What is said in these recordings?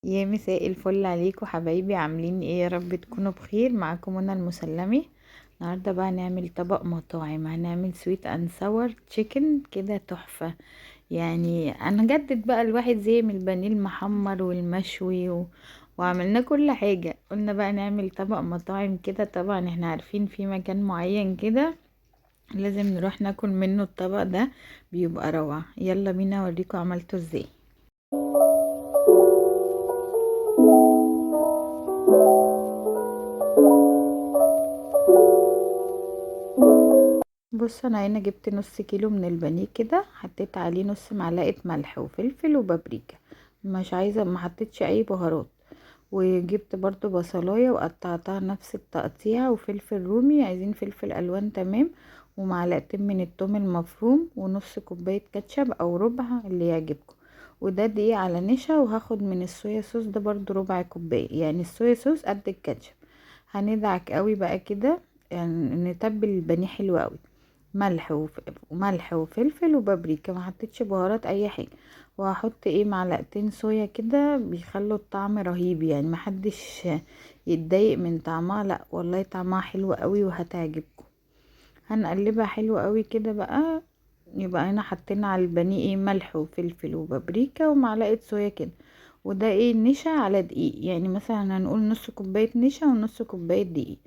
يا مساء الفل عليكم حبايبي، عاملين ايه؟ يا رب تكونوا بخير. معاكم انا المسلمي. النهارده بقى هنعمل طبق مطاعم، هنعمل سويت اند ساور تشيكن كده تحفه. يعني انا جدد بقى، الواحد زي من البانيه المحمر والمشوي وعملنا كل حاجه. قلنا بقى نعمل طبق مطاعم كده. طبعا احنا عارفين في مكان معين كده لازم نروح ناكل منه الطبق ده، بيبقى روعه. يلا بينا اوريكم عملته ازاي. بص، انا هنا جبت نص كيلو من البانيه كده، حطيت عليه نص معلقه ملح وفلفل وبابريكا. مش عايزه، ما حطيتش اي بهارات. وجبت برضو بصلايه وقطعتها نفس التقطيع، وفلفل رومي، عايزين فلفل الوان تمام، ومعلقتين من الثوم المفروم، ونص كوبايه كاتشب او ربع اللي يعجبكم. وده دقيق على نشا. وهاخد من الصويا صوص ده برضو ربع كوبايه، يعني الصويا صوص قد الكاتشب. هندعك قوي بقى كده، يعني نتبل البانيه حلو قوي. ملح وفلفل وبابريكا، ما حطيتش بهارات اي حاجه. وهحط معلقتين صويا كده، بيخلوا الطعم رهيب، يعني محدش يتضايق من طعمها، لا والله طعمها حلو قوي وهتعجبكم. هنقلبها حلو قوي كده بقى. يبقى هنا حطينا على البانيه ملح وفلفل وبابريكا ومعلقه صويا كده. وده نشا على دقيق، يعني مثلا هنقول نص كوبايه نشا ونص كوبايه دقيق.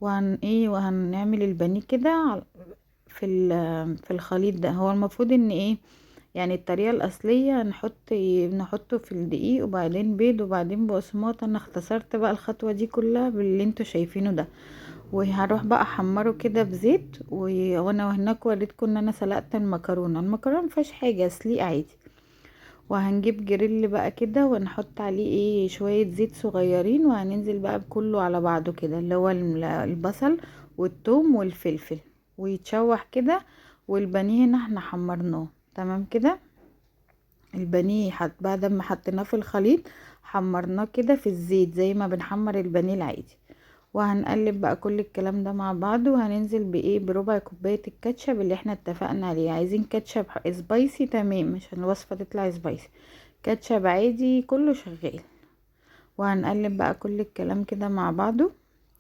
وهنعمل البانيه كده في الخليط ده. هو المفروض ان يعني الطريقة الأصلية نحطه في الدقيق، وبعدين بيض، وبعدين بقسماط. انا اختصرت بقى الخطوة دي كلها باللي انتوا شايفينه ده. وهروح بقى احمره كده بزيت وانا هناك وريتكم ان انا سلقت المكرونة مفيهاش حاجة، سليق عادي. وهنجيب جريل بقى كده ونحط عليه شوية زيت صغيرين، وهننزل بقى بكله على بعضه كده، اللي هو البصل والثوم والفلفل، ويتشوح كده. والبانيه هنا احنا حمرناه تمام كده. البانيه بعد ما حطيناه في الخليط، حمرناه كده في الزيت زي ما بنحمر البانيه العادي. وهنقلب بقى كل الكلام ده مع بعض، وهننزل بربع كوباية الكاتشب اللي احنا اتفقنا عليه. عايزين كاتشب سبايسي تمام عشان الوصفة تطلع سبايسي. كاتشب عادي كله شغال. وهنقلب بقى كل الكلام كده مع بعضه.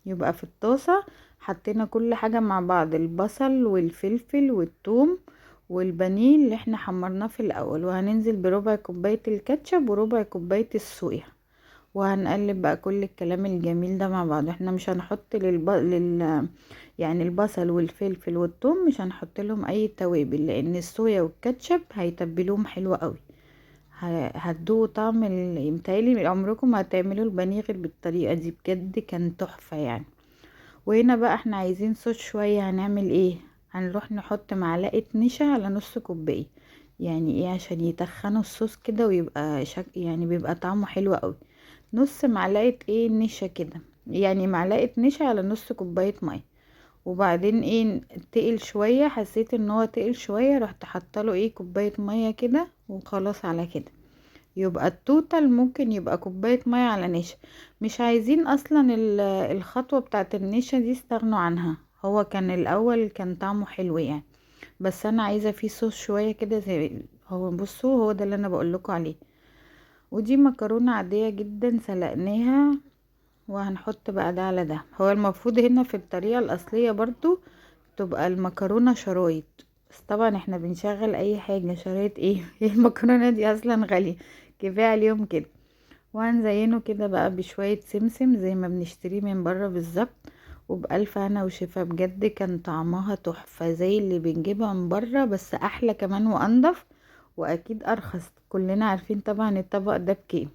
يبقى في الطاسة حطينا كل حاجة مع بعض، البصل والفلفل والثوم والبانيه اللي احنا حمرناه في الاول. وهننزل بربع كوباية الكاتشب وربع كوباية الصويا. وهنقلب بقى كل الكلام الجميل ده مع بعض. احنا مش هنحط يعني البصل والفلفل والثوم مش هنحط لهم اي توابل، لان الصويا والكاتشب هيتبلوهم حلو قوي. هتدوقوا طعم متهيألي عمركم ما هتعملوا البانيه غير بالطريقة دي، بجد كان تحفة يعني. وهنا بقى احنا عايزين صوص شوية. هنعمل هنروح نحط معلقة نشا على نص كوباية، يعني عشان يتخنوا الصوص كده ويبقى يعني بيبقى طعمه حلو قوي. نص معلقة نشا كده، يعني معلقة نشا على نص كوباية مية. وبعدين تقل شوية، حسيت ان هو تقل شوية، رحت حاطه له كوباية مية كده، وخلاص على كده. يبقى التوتال ممكن يبقى كوباية مية على نشا. مش عايزين اصلا الخطوة بتاعت النشا دي، استغنوا عنها. هو كان الاول كان طعمه حلو يعني، بس انا عايزة فيه صوص شوية كده زي هو. بصوا، هو ده اللي انا بقولكوا عليه. ودي مكرونة عادية جدا سلقناها. وهنحط بقى ده على ده. هو المفروض هنا في الطريقة الأصلية برضو تبقى المكرونة شرايط، بس طبعا احنا بنشغل اي حاجة شرايط هي المكرونة دي اصلا غالية، كفاية عليهم كده. وهنزينه كده بقى بشوية سمسم زي ما بنشتريه من بره بالظبط. وبألف هنا وشفا، بجد كان طعمها تحفة زي اللي بنجيبها من بره، بس احلى كمان وانضف، واكيد ارخص. كلنا عارفين طبعا الطبق ده بكام.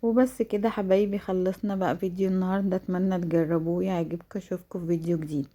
وبس كده حبايبي، خلصنا بقى فيديو النهاردة. اتمنى تجربوه يعجبكم. اشوفكم في فيديو جديد.